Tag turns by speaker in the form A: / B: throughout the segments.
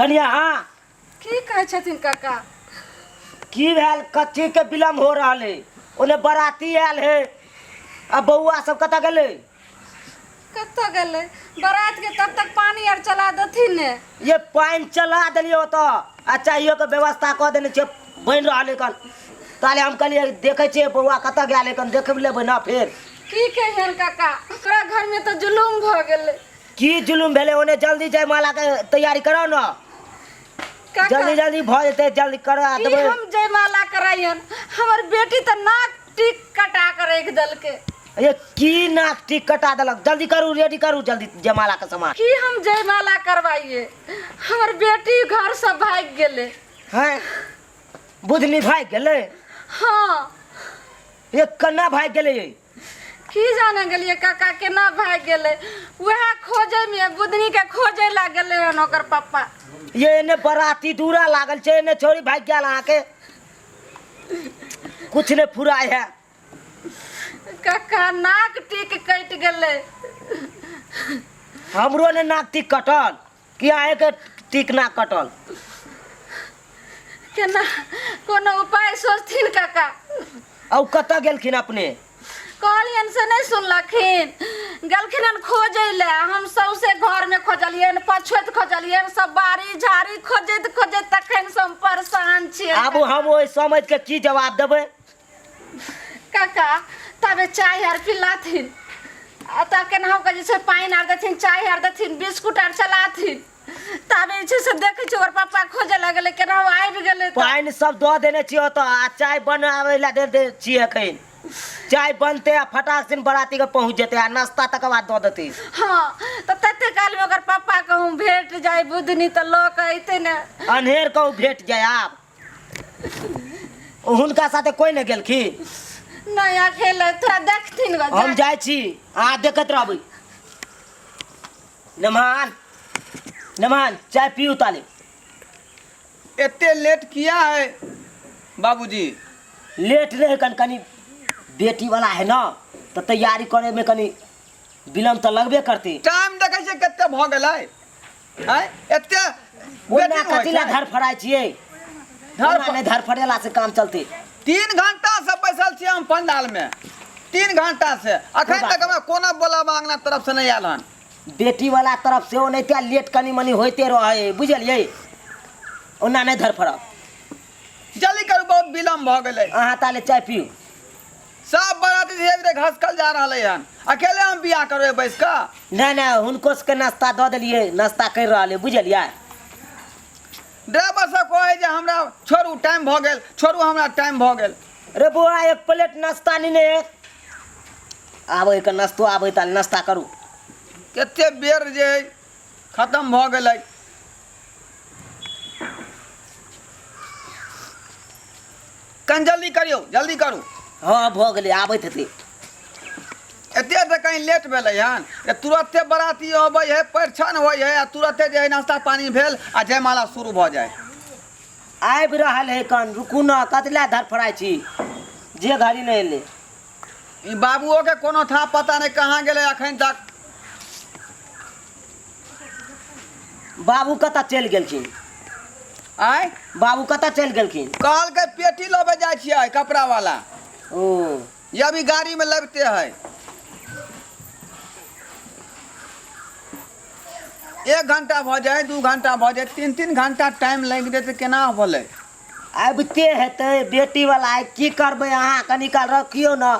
A: कनिया हाँ
B: की कहै छथिन काका?
A: की भेल कच्ची के विलम्ब हो रहा है ओने बराती आयल है अब बउआ सब कत गेले
B: कत्तो गेलै बारात के तब तक पानी आर चला देथिन ने।
A: ये पानी चला दिलियो तो आ चाहिए के व्यवस्था क देने छे बन रहा कन ताले हम कहलिए देखे छे बउआ कत गेल कन देख लेबै ना फिर
B: की कहियन काका तोरा घर में तो जुलुम भ गेलै।
A: की जुलुम भेले ओने जल्दी जयमाला के तैयारी करो ना
B: काका
A: जल्दी जल्दी भ जेते जल्दी करा
B: की
A: देबै।
B: हम जयमाला करायन हमर बेटी त नाक टिक कटा कर रख देलकै।
A: ये की नाक टिक कटा देलक जल्दी करू रेडी करू जल्दी जयमाला के सामान
B: की हम जयमाला करवाइए हमर बेटी घर से भाग गेलै।
A: हैं बुधनी भाग गेले
B: हाँ
A: ये कन्ना भाग गेले ये
B: की जाने गेलिए काका केना भाग गेलै वह खोजे में बुधनी के खोजे ला गेलै हन ओकर पापा।
A: ये ने बराती दूरा लागल छे ने छोरी भाग गेल अहाँ के कुछ ने फुराय है
B: काका नाक टिक कट गेलै।
A: हमरो ने नाक टिक कटल कि आए के टिक ना कटल
B: केना कोनो उपाय सोचथिन काका।
A: औ कत गेलखिन अपने
B: कहलियन से नहीं सुनलखिन गलखिन हन खोजे ले हम सौसे घर में खोजलियन पछुत खोजलियन सब बारी झाड़ी खोजत खोजत तखन से हम परेशान छियै।
A: अब हम ओइ समझ के की जवाब देबै
B: काका तबे चाय आर पिलाथिन आ त केना हम जे छै पानी आर देथिन चाय आर देथिन बिस्कुट आर चलाथिन तबे जे से देखै छी ओकर पापा खोजे लगले केना आबि गेलै त
A: पानी सब दो देने छियो तो आ चाय बनावे ला दे छिए अखन चाय बनते आ फटाक से बराती के पहुंच जेते आ नाश्ता तक बाद दो देते।
B: हाँ तो तते काल में अगर पापा कहूँ भेट जाए बुधनी तो लोग अइते ने
A: अनहेर कहूँ भेट जाए आप हुनका साथे कोई ने गेलखिन
B: नहीं अकेले थोड़ा देखथिन ग
A: हम जाय छी अहाँ देखत रहबै। नमान नमान चाय पियो ताले
C: इतने लेट किया है बाबूजी?
A: लेट रहे कनी बेटी वाला है ना तो तैयारी करे में कनी विलम्ब तो लगबे करती।
C: टाइम देखे छे कते भ गेलै हैं एते
A: ओना कतिला धर फराय छिए धर नहीं धर फरेला से काम चलते
C: 3 घंटा से बैसल छी हम पंडाल में 3 घंटा से अखन तक हमरा कोना बोला मांगना तरफ से नहीं आयल हन।
A: बेटी वाला तरफ से ओने त्या लेट कनी मनी होते रहे बुझलिए ओना नहीं धर फरब
C: जल्दी करू बहुत विलम्ब भ गेलै।
A: अहाँ ताले चाय पियो
C: सब बराती धीरे धीरे घसकल जा रहले हन अकेले हम बियाह करबे बैस का
A: नहीं नहीं हुनको के नाश्ता दे दिलिए नाश्ता कर रहा बुझलिए।
C: ड्राइवर से कहे जे हमरा छोड़ू टाइम भ गेल छोड़ू हमरा टाइम भ गेल।
A: रे बुआ एक प्लेट नाश्ता नहीं ने आबे के नाश्तो आबे ताले नाश्ता करू
C: कते बेर जे खत्म भ गेलै। कन जल्दी करियो जल्दी करू।
A: हाँ भ गेलै आबैत हेतै
C: एते से कहीं लेट भेलै हन तुरंते बराती अबै है परिछन होइ है तुरंते जे नाश्ता पानी भेल आ जयमाला शुरू भ जाए।
A: आब रहल है कन रुकू न कतला धर फराय छी जे घड़ी नहीं एले
C: ई बाबुओ के कोनो था पता नहीं कहाँ गेलै अखन तक।
A: बाबू कत चल गेलखिन
C: आय
A: बाबू कत चल गेलखिन
C: कहल के पेटी लबे जाय छियै कपड़ा वाला
A: ओ
C: ये अभी गाड़ी में लगते है 1 घंटा भ जाए 2 घंटा भ जाए 3 घंटा टाइम लग जेतै केना भले।
A: आबते हेतै बेटी वाला है की करबै अहाँ कनी काल रखियो न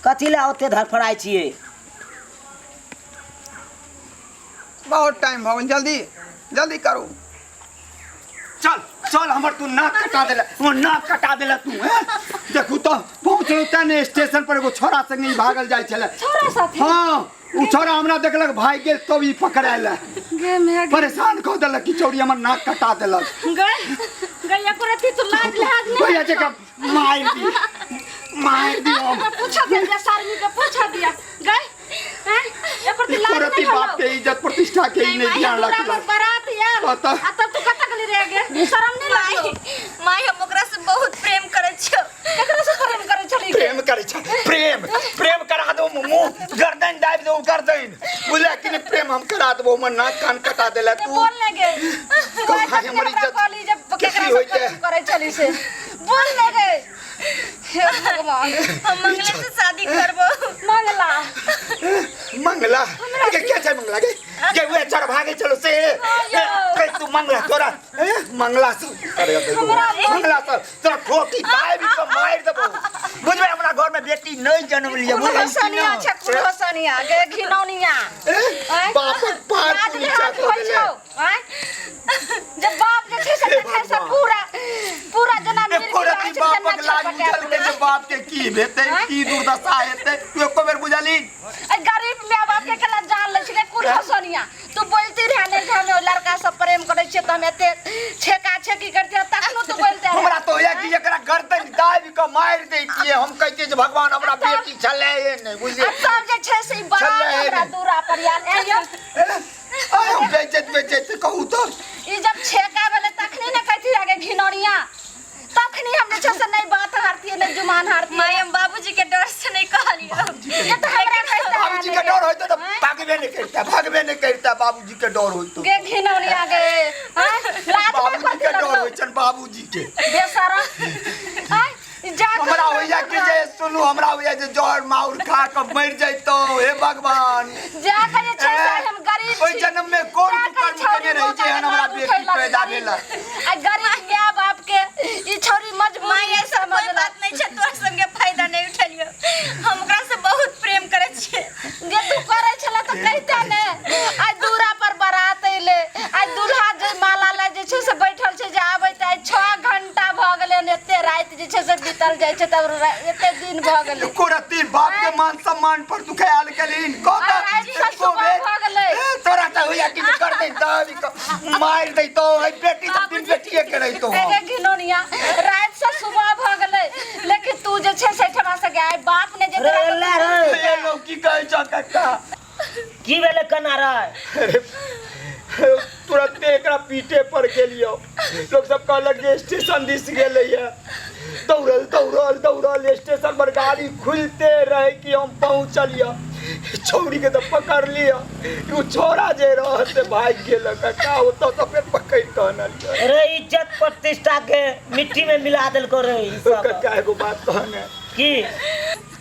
A: कथी ला ओते धर फराय छिए।
C: बहुत टाइम भ गेल जल्दी जल्दी करू।
D: चल चल हमर तू नाक कटा देला वो नाक कटा देला तू हैं देखू तो पहुंचलो तने स्टेशन पर एगो छोरा संग ही भागल जाय छले
B: छोरा साथे
D: हां उ छोरा हमरा देखलक भाग गेल तो भी पकड़ायला
B: गे मैं
D: परेशान क देलक कि चौड़ी हमर नाक कटा देलक
B: गए गया करती तो लाज लाज नहीं
D: भैया जे का मार दी हम
B: पूछा दिया सारनी के पूछा दिया गए हैं ये करती लाज
D: करती
B: नहीं
D: बाप के इज्जत प्रतिष्ठा के ही नहीं ध्यान रखला
B: बारात यार
D: पता
B: आ तब तू कत गली रह गे शर्म नहीं लागो
E: माई हम ओकरा से बहुत प्रेम करे छियो।
B: केकरा से प्रेम करे छली
D: प्रेम करे छ प्रेम करा दो मुंह गर्दन दाब दो गर्दन बुझला कि प्रेम हम करा देबो मन नाक कान कटा देला तू
B: बोल ले गे तू
D: कब
B: आई
D: भाई
B: तक
D: हमारी
B: हमरा
D: इज्जत
B: कहली जब
D: कितनी
B: केकरा
D: होई
B: से प्रेम करे चली से बोल ले गए हे भगवान
E: हम मंगला से शादी करबो।
B: मंगला
D: मंगला के क्या छै मंगला के वे चढ़ भागे चलो से के तू मंगला तोरा मंगला सब अरे मंगला सब तोरा ठोकी पाए भी तो मार देबो बुझबे हमरा घर में बेटी नहीं जन्म लिया बुझै छी
B: सनिया
D: ना
B: छ कुलसनिया गे घिनौनिया
D: बाप पार
B: आज
D: पूछा
B: हाथ
D: तो
B: होइ छौ हैं जब बाप जे छै से देखे से पूरा पूरा जना मिल
D: पूरा की बाप के लाज बुझल के जे बाप के की भेतै की दुर्दशा हेतै तू एको बेर बुझली
B: गरीब माय बाप के केला जान ले छै कुलसनिया तू बोलती रह ने जे हम लड़का सब प्रेम करे छै त हम एते छेका छेकी करते तखनो तू बोलते
D: हमरा तो या कि एकरा गर्दन दाबि के मार दैतिए हम कहते जे भगवान हमरा बेटी छले नहीं बुझलिए
B: सब जे छै से बड़ा हमरा दूरा पर यार
D: हम बेचत कहू तो
B: ई जब छेका वाले तखनी ने कहती आगे घिनौनिया तखनी हम जे छै से नहीं बात हारती नहीं जुबान हारती
E: माय हम बाबूजी के डर से नहीं कहलियो।
B: ये तो हमरा कहता
D: बाबूजी के डर होय तो भागबे नहीं करता बाबूजी के डर होय तो
B: गे घिनौनिया गे हैं लाज
D: बाबूजी के डर होय छन बाबूजी के
B: बेसरम हैं जा
D: हमरा होया कि जे सुनु हमरा होया जे जहर माउर खा के मर जइतो हे भगवान
B: जा के जे छै से हम गरीब
D: ओइ जन्म में कोन कर्म केने रहि जे हमरा बेटी पैदा भेला
B: आ गरीब माय बाप के ई छोरी मजबूर
E: माय ऐसा कोई बात नहीं छै तोर संगे फायदा नहीं उठलियो। हम ओकरा से बहुत प्रेम करे छियै।
B: जे तू करे छला त कहता ने आज दूरा पर बारात अइले आज दूल्हा जे माला ले जे छै से बैठल छै जे आबै त 6 घंटा भ गेलै ने एते रात जे छै से बीतल जाय छै तब एते दिन भ गेलै
D: कोरती बाप के मान सम्मान पर तू ख्याल कलीन को तोरा त होया कि करते दादी को मार दे तो है बेटी त दिन बेटिए के रही तो
B: एके घिनौनिया रात से सुबह भ गेलै लेकिन तू जे छै से ठमा से गए बाप ने जे
A: रे ला रे
D: ये लोग की कहे छ काका
A: की भेले कना रे
D: तुरंत एकरा पीटे पर गेलियो लोग सब कहलक जे स्टेशन दिस गेलै है दौड़ल स्टेशन पर गाड़ी खुलते रहे कि हम पहुंचलिया छौरी के तो पकड़ लिया वो छोरा जे रहते भाग गेल का होतो तो फिर पकड़ कहना
A: रे इज्जत प्रतिष्ठा के मिट्टी में मिला देल को रे ई सब
D: का एगो बात कहने
A: की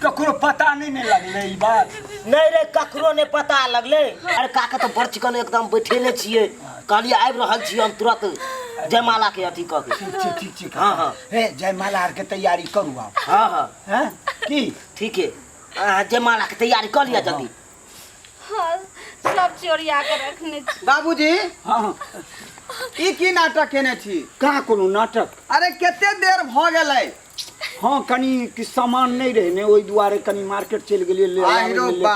D: ककरो पता नहीं लगले ई बात
A: नहीं रे ककरो ने पता लगले। अरे काका तो बड़ चिकन एकदम बैठेले छिए कहलिए आबि रहल छी हम तुरंत जयमाला के अथी क के
D: ठीक
A: हां हां
D: हे जयमाला आर के तैयारी करू आप
A: हां हां
D: हैं की
A: ठीक है जयमाला के तैयारी कर लिया जल्दी।
B: हां सब चोरिया के रखने छी
C: बाबूजी
D: हां
C: ई की नाटक केने छी
D: का कोनो नाटक
C: अरे केते देर भ गेलै
D: हाँ कनी कि सामान नहीं रहे ने ओई दुआरे कनी मार्केट चल गेलिए ले
C: आई रो बा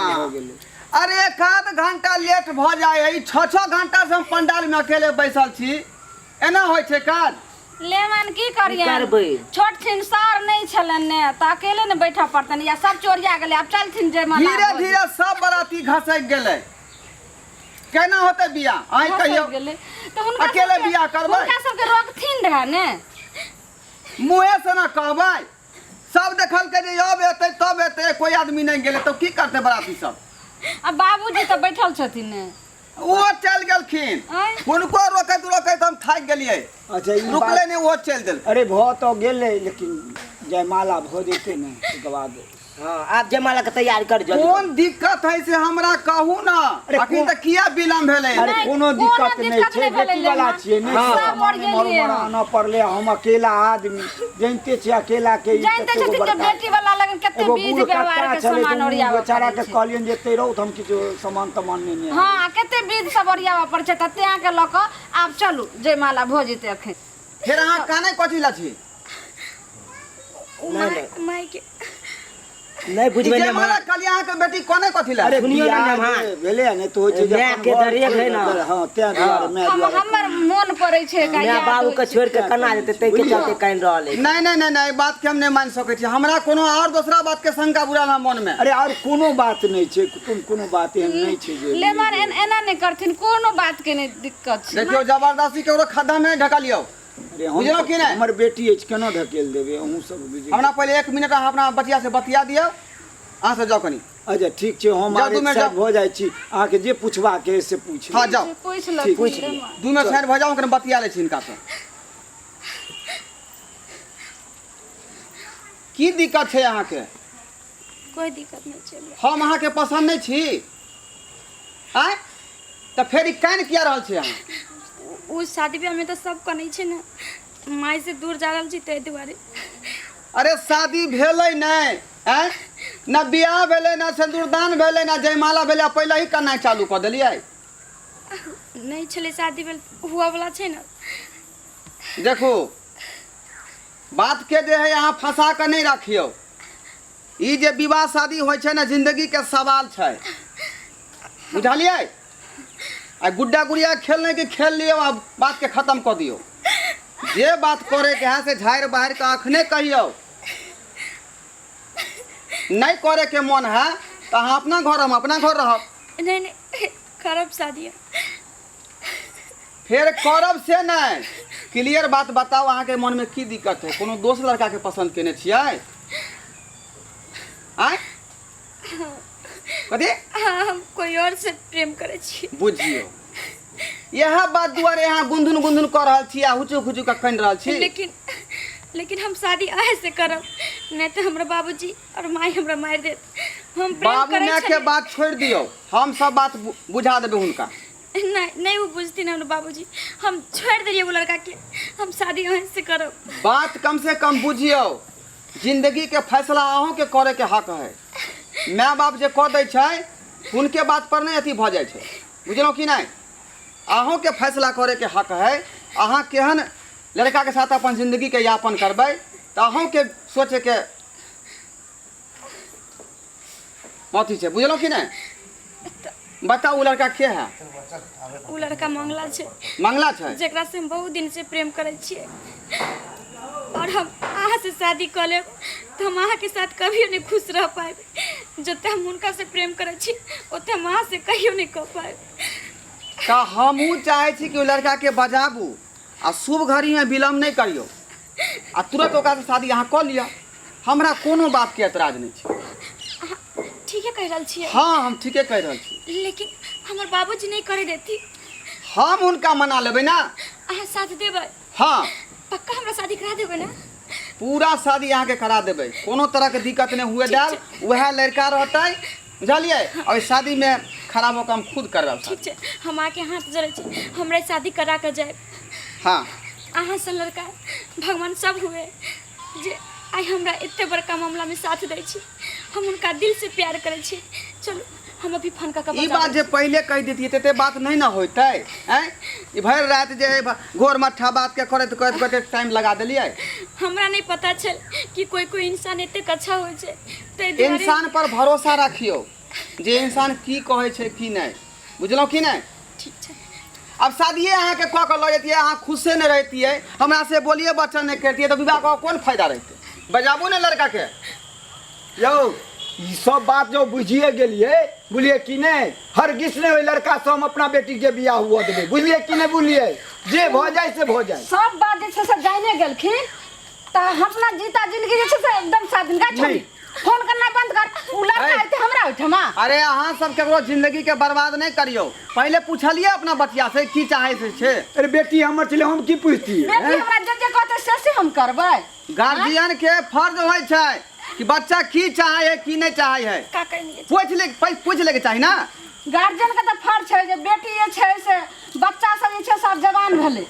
C: अरे एक आध घंटा लेट भ जाय है 6 घंटा से हम पंडाल में अकेले बैसल छी एना होय छै काज
B: लेमन की करिए
A: करबै
B: छोट छिन सार नहीं छलन ने त अकेले ने बैठा पड़तन या सब चोरिया गेले अब चलथिन जयमाला
C: धीरे धीरे सब बराती घसक गेलै केना होतै बियाह आई कहियो
B: तो उनका
C: अकेले बियाह करबै
B: उनका सब के रोकथिन रहे ने
C: मुँहे से ना कहबै सब देखल के जे अब एतै तब एतै कोई आदमी नहीं गेलै तो की करतै बराती सब
B: अब बाबूजी तो बैठल छथिन ने
C: वो चल गेलखिन उनको रोकैत हम थाक गेलिए
D: अच्छा ई
C: रुकले नहीं वो चल देल
D: अरे भ तो गेले लेकिन जयमाला भ जेते ने के बाद
A: हां आप जयमाला के तैयारी कर जल्दी।
C: कौन दिक्कत है से हमरा कहू ना अखन तक किया विलंब भेलै
D: अरे कोनो दिक्कत नहीं छे बेटी वाला छिए ने
B: सब मर गेलिए
D: आना पड़ले हम अकेला आदमी जानते छी अकेला के
B: जानते छथिन के बेटी वाला लगन कते बीज व्यवहार के सामान ओरिया
D: बेचारा के कहलियन जेते रहू हम किछो सामान तमान नहीं
B: हां कते बीज सब ओरियावा पर छै तते आ के लक आप चलू जयमाला भ जेते अखन
C: फिर अहाँ काने कथी ला छी
E: माय के
A: नहीं बुझबे ने
C: जयमाला कहलिए अहाँ के बेटी कोने कथी ला
D: अरे
A: सुनियो ना
D: बियाह
A: हाँ।
D: भेले ने तो जे
A: मैं के दरिया है ना
D: हां त्या दुआरे मैं दुआरे
B: हमर मन पड़ै छै का
A: मैं बाबू के छोड़ के कना जेते तै के चलते काइन रहले
C: नहीं बात के हम नहीं मान सकै छी हमरा कोनो और दूसरा बात के शंका बुरा ना मन में
D: अरे और कोनो बात नहीं छे कोनो बात एहन नहीं छे जे
B: लेमन एना नहीं करथिन कोनो बात के नहीं दिक्कत छै
C: देखियो जबरदस्ती के खड्डा में ढकलियो
D: अरे
C: बुझलो कि नहीं
D: हमर बेटी अछि केना ढकेल देबे हम सब बुझी
C: हमरा पहले 1 मिनट अहाँ अपना बतिया से बतिया दियो अहाँ से जाओ कनी
F: अच्छा ठीक छै हम
C: जाओ,
F: आगे
C: दू मिनट
F: साइड
C: जाओ।
F: भ जाइ छी अहाँके जे पुछबा के से पूछ
C: हाँ जाओ
B: पूछ
F: ठीक, पूछ
B: लो
F: लियो।
C: 2 मिनट साइड भऽ जाओ कने बतिया लै छी हिनका से की दिक्कत छै अहाँके
E: कोई दिक्कत नहीं चल
C: हम अहाँके पसंद नहीं छी आय तऽ फेर ई कान किया रहल छी अहाँ
E: उ शादी ब्याह में तो सब कनै छै ना माय से दूर जा रहल छी तै दुआरे
C: अरे शादी भेलै नहीं आय ना बियाह भेलै ना सिंदूरदान भेलै ना जयमाला भेलै पहिले ही करनाइ चालू कऽ देलियै
E: नहीं छले शादी भेल हुआ वाला छै ना
C: देखो बात के जे है यहाँ फंसा के नहीं रखियो ई जे विवाह शादी होइ छै ना जिंदगी के सवाल छै बुझलियै आ गुड्डा गुड़िया खेलने के खेल लियो आ बात के खत्म कर दियो जे बात करे के है से झाड़ बाहर के अखने कहियो नहीं करे के मन है तो अहाँ अपना घर हम अपना घर रहब
E: नहीं नहीं खराब शादी है
C: फिर करब से नहीं क्लियर बात बताओ अहाँ के मन में की दिक्कत है कोनो दोस्त लड़का के पसंद केने छियै आय कथी
E: हाँ हम कोई और से प्रेम करे छी
C: बुझियो यह बात दुआरे यहाँ गुंधुन गुंधुन कर रहल छी आ हुचु खुचु का कन रहल छी
E: लेकिन हम शादी आए से करब नहीं तो हमरा बाबूजी और माई हमरा मार देत हम प्रेम
C: बाबू
E: करे
C: माँ के बात छोड़ दियो हम सब बात बुझा देबे हुनका
E: नहीं वो बुझती ना बाबूजी हम छोड़ दिए वो लड़का के हम शादी आए से करब
C: बात कम से कम बुझियो जिंदगी के फैसला अहों के करे के हक है माँ बाप जे कह दै छै उनके बात पर नहीं अथी भ जाइ छै बुझलहुँ कि नहीं अहों के फैसला करे के हक है अहाँ केहन लड़का के साथ अपन जिंदगी के यापन करबै तो अहों के सोचे के अथी छै बुझलहुँ कि नहीं बताओ वो लड़का के है
E: वो लड़का मंगला छै
C: मंगला छै
E: जेकरा से हम बहुत दिन से प्रेम करे छिए और हम अहाँ से शादी कर लेब तो हम अहाँ के साथ कभियो नहीं खुश रह पाएब जते हम उनका से प्रेम करे छी ओते हम अहाँ से कहियो नहीं कह पाएब
C: तो हमहूँ चाहे छी कि वो लड़का के बजाबू आ शुभ घड़ी में विलम्ब नहीं करियो आ तुरंत ओकरा से शादी अहाँ कऽ लिअ हमरा कोनो बात के एतराज नहीं छै
E: ठीक है कह रहल छिए
C: हाँ हम ठीके कह रहल छी
E: लेकिन हमर बाबूजी नहीं करे देती
C: हम उनका मना लेबै ना
E: अहाँ साथ देबै
C: हाँ
E: पक्का हमरा शादी करा देबै ना
C: पूरा शादी अहाँ के करा देबै कोनो तरह के दिक्कत नहीं हुए डाल वह लड़का रहतै बुझलियै और इस शादी में खराब होकर हम खुद करब
E: ठीक छै हम आके हाथ जोड़े छी हमरा शादी करा के जाए
C: हाँ
E: अहाँ से लड़का भगवान सब हुए जे आई हमरा इतने बड़का मामला में साथ दै छी हम उनका दिल से प्यार करे छी चलो हम अभी फोन का
C: ई बात जे पहले कह देतिए ते बात नहीं ना होते हैं ई भर रात जे घोर मट्ठा बात के करत करत करत टाइम लगा देलिए
E: हमरा नहीं पता चल कि कोई इंसान एते अच्छा होय छै तै दुआरे
C: इंसान पर भरोसा रखियो जे इंसान की कहे छै की नहीं बुझलौ कि नहीं
E: ठीक छै
C: अब शादिये अहाँ के कह के ल जतिए अहाँ खुश से नहीं रहतिए हमरा से बोलिए बच्चा नहीं करतिए तो विवाह का कौन फायदा रहते बजाबू ने लड़का के
F: यौ ई सब बात जो बुझिए गेलिए बुझलिए कि नहीं हरगिज ने ओइ लड़का से हम अपना बेटी के बियाह हुआ देबे बुझलिए कि नहीं बुझलिए जे भ जाए से भ जाए
B: सब बात जे छै से जाने गेलखिन त अपना जीता जिंदगी जे छै से एकदम साधन का छोड़ी फोन करना बंद कर उ लड़का आते हमरा ओठमा
C: अरे अहाँ सब केकरो जिंदगी के बर्बाद नहीं करियो पहले पूछलिए अपना बतिया से की चाहे से छे
F: अरे बेटी हमर चले हम की पूछती
B: बेटी हमरा जे कहते से हम करबै
C: गार्जियन के फर्ज होय छै कि बच्चा की चाहे है की नहीं चाहे है
E: का कहिए
C: पूछ ले के चाही ना
B: गार्जियन के त फर्ज छै जे बेटी जे छै से बच्चा सब जे छै सब जवान भेलै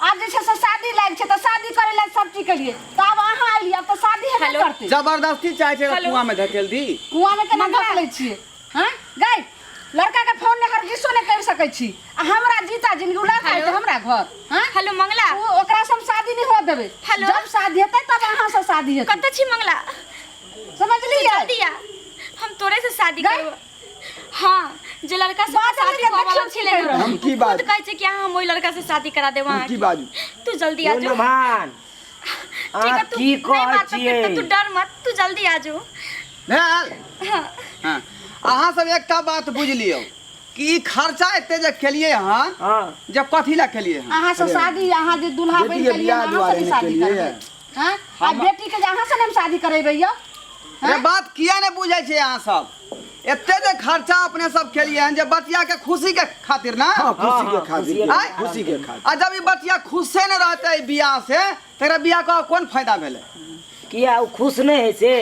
B: आज जे छै से शादी लाग छै त शादी करे ला सब चीज के लिए त अब अहाँ आइली अब त शादी हेबे करतै
C: जबरदस्ती चाहे छै कुआं में धकेल दी
B: कुआं में केना धकेलै छियै हैं गई लड़का के फोन ने हरगिसो ने कर सकै छी आ हमरा जीता जिंदगी उला खाइ त हमरा घर हैं
E: हेलो मंगला
B: ओकरा से हम शादी नहीं हो देबै
E: हेलो।
B: जब शादी हेतै तब अहाँ से शादी हेतै
E: कत छी मंगला
B: समझलिए
E: जल्दी आ हम तोरे से शादी
B: गई?
E: करब हाँ जे लड़का से
B: बात
E: शादी
B: अलग
E: होवा वाला
B: देखियो
E: छले
B: की
F: हम की बात
E: कहै छै कि हम ओइ लड़का से शादी करा देब
F: हम
E: अहाँ
F: की बाजू
E: तू जल्दी आ जा
A: भान
E: ठीक है तू
A: की
E: नहीं
A: कहै
E: बात तो
A: छियै
E: फिर तो तू डर मत तू जल्दी आ जाओ
C: भेल
E: हाँ
C: हाँ अहाँ सब एकटा बात बुझ लियो कि ई खर्चा एते जे केलिए अहाँ
A: हाँ
C: जब कथी ला केलिए अहाँ
B: अहाँ से शादी अहाँ जे दुल्हा
F: बेटी
B: बन
F: के
B: के लिए
F: बियाह
B: अहाँ
F: दुआरे
B: से
F: नहीं
B: शादी
F: केलिए
B: करबै हैं आ
C: हम-
B: बेटी के जे अहाँ से हम शादी करेबै यो
C: ये बात किया नहीं बुझे छे अहाँ सब एते जे खर्चा अपने सब केलिए हैं जे बटिया के खुशी के खातिर ना
F: हाँ खुशी के खातिर
C: आय?
F: खुशी के खातिर
C: आ जब ई बटिया खुशे न रहते बियाह से तेरा बियाह का कौन फायदा भेले
A: किया वो खुश नहीं है से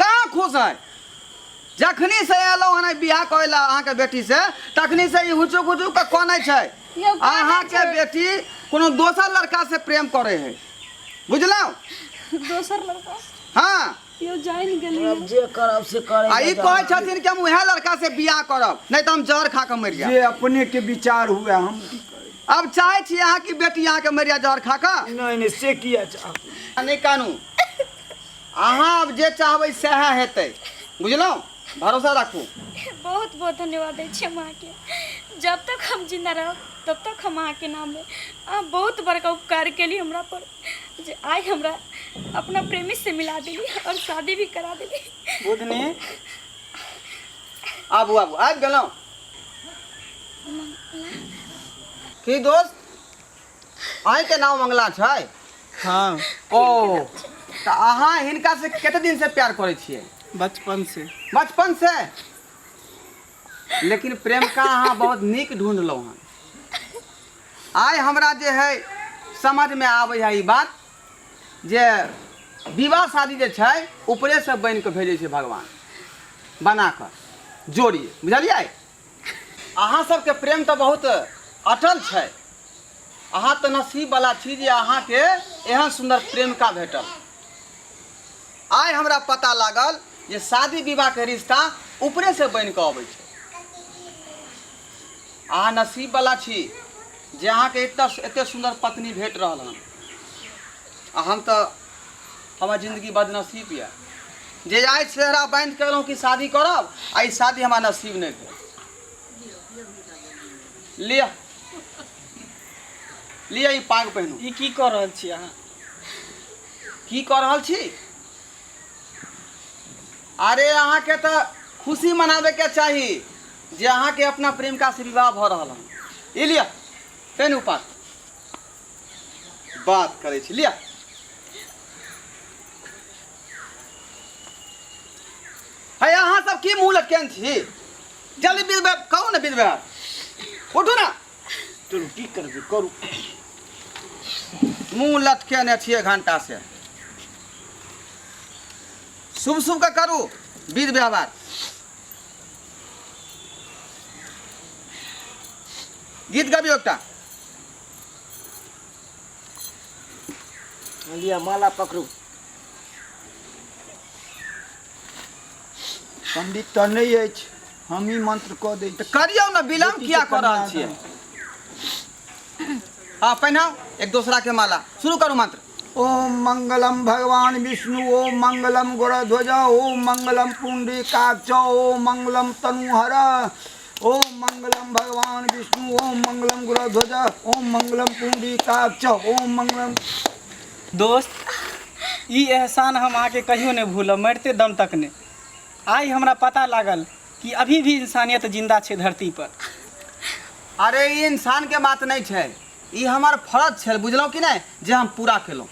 C: कहाँ खुश है जखनी से एलो हन बियाह कइला अहाँ के बेटी से तखनी से ई हुचुक हुचुक के कोनै छै
B: यौ
C: अहाँ के बेटी कोनो दोसर लड़का से प्रेम करे है बुझलौ
B: दोसर लड़का
C: हाँ
B: यौ जाइन गेली
A: अब जे करब से करे
C: आ ई कहै छथिन कि हम उहे लड़का से बियाह करब नहीं तो हम जहर खा के मर जाएब
F: जे अपने के विचार हुए हम की करें।
C: अब चाहे छी अहाँ की बेटी अहाँ के मर जाए जहर खा के
F: नहीं नहीं से किया चाह
C: नहीं कानू अहाँ अब जे चाहबै सएह हेतै बुझलौ भरोसा राखू
E: बहुत बहुत धन्यवाद दै छी हम अहाँके जब तक हम जिंदा रहब तब तक हम अहाँके नाम ले अहाँ बहुत बड़का उपकार केली हमरा पर जे आइ हमरा अपना प्रेमी से मिला देली और शादी भी करा देली
C: बुधनी आबू आबू आबि गेलौ की दोस्त अहीं के नाम मंगला छै
G: हाँ
C: ओ तऽ अहाँ हिनका से कते दिन से प्यार करै छियै
G: बचपन से
C: बचपन से लेकिन प्रेम का अहाँ बहुत नीक ढूंढलहुँ हन आइ हमरा जे है समझ में आबै है ई बात जे विवाह शादी जे छै ऊपरे से बनि के भेजै छै भगवान बना कऽ जोड़िए बुझलियै अहाँ सबके प्रेम तऽ बहुत अटल छै अहाँ तऽ नसीब वाला छी जे अहाँके एहन सुंदर प्रेमिका भेटल आइ हमरा पता लागल जे शादी विवाह के रिश्ता ऊपरे से बनि कऽ अबै छै अहाँ नसीब वाला छी जे अहाँके एते सुंदर पत्नी भेट रहल हन आ हम तऽ हमर जिंदगी बदनसीब यऽ जे आइ चेहरा बांधि के एलहुँ कि शादी करब आ ई शादी हमरा नसीब नहि भेल लिअ लिअ ई पाग पहिनू
G: ई की कर रहल छी अहाँ
C: की कऽ रहल छी अरे अहाँके तऽ खुशी मनाबैके चाही जे अहाँके अपना प्रेमिका से विवाह भऽ रहल हन ई लिअ पहिनू पाग बात करै छी लिअ है अहाँ सब की मुँह लटकेन छी जल्दी विध व्यवहार कहू ने विध व्यवहार उठू ना
F: चलू की करबै करू
C: मुँह लटकेने छियै घंटा से शुभ शुभ का करू विध व्यवहार गीत गाबियो एकटा
A: लिया माला पकड़ू
F: पंडित तऽ नहीं अछि हम ही मंत्र कऽ दै
C: तऽ करियौ ने विलम्ब
F: बेटी
C: किया
F: के
C: कर रहल
F: कन्या
C: छियै
F: दान।
C: हाँ पहिनाओ एक दूसरा के माला शुरू करू मंत्र
F: ओम मंगलम भगवान विष्णु ओम मंगलम गरुड़ध्वज ओम मंगलम पुंडरीकाक्ष ओम मंगलम तनुहर ओम मंगलम भगवान विष्णु ओम मंगलम गरुड़ध्वज ओम मंगलम पुंडरीकाक्ष ओम मंगलम।
G: दोस्त ई एहसान हम अहाँके कहियो नहीं भूलब मरते दम तक ने आइ हमरा पता लागल कि अभी भी इंसानियत जिंदा छै धरती पर
C: अरे ई इंसान के बात नहीं छै ई हमार फर्ज छै बुझलहुँ कि नहीं जे हम पूरा केलहुँ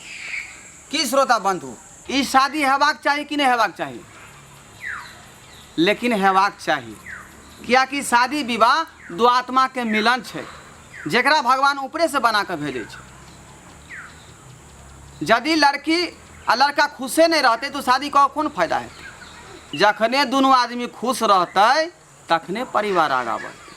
C: की श्रोता बंधु ई शादी हेबाक चाही कि नहीं हेबाक चाही लेकिन हेबाक चाही कियाकि शादी विवाह दो आत्मा के मिलन छै जेकरा भगवान ऊपरे से बना के भेजै छै यदि लड़की आ लड़का खुशे नहीं रहते तो शादी का कोन फायदा है जखने दुनू आदमी खुश रहते तखने परिवार आगा बढ़तै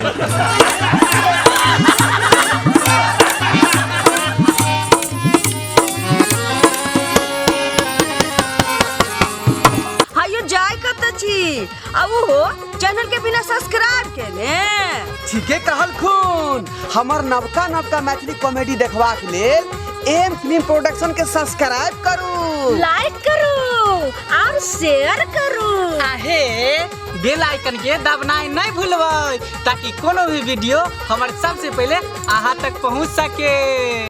H: हायो जाय कत छी अब हो चैनल के बिना सब्सक्राइब केने
C: ठीके कहल खून हमर नवका नवका मैथिली कॉमेडी देखबाक लेल एम फिल्म प्रोडक्शन के सब्सक्राइब करू
H: लाइक करू और शेयर करू
G: आहे बेल आइकन के दबनाइ नहीं भूलबै ताकि कोनो भी वीडियो हमारे सबसे पहले अहाँ तक पहुंच सके।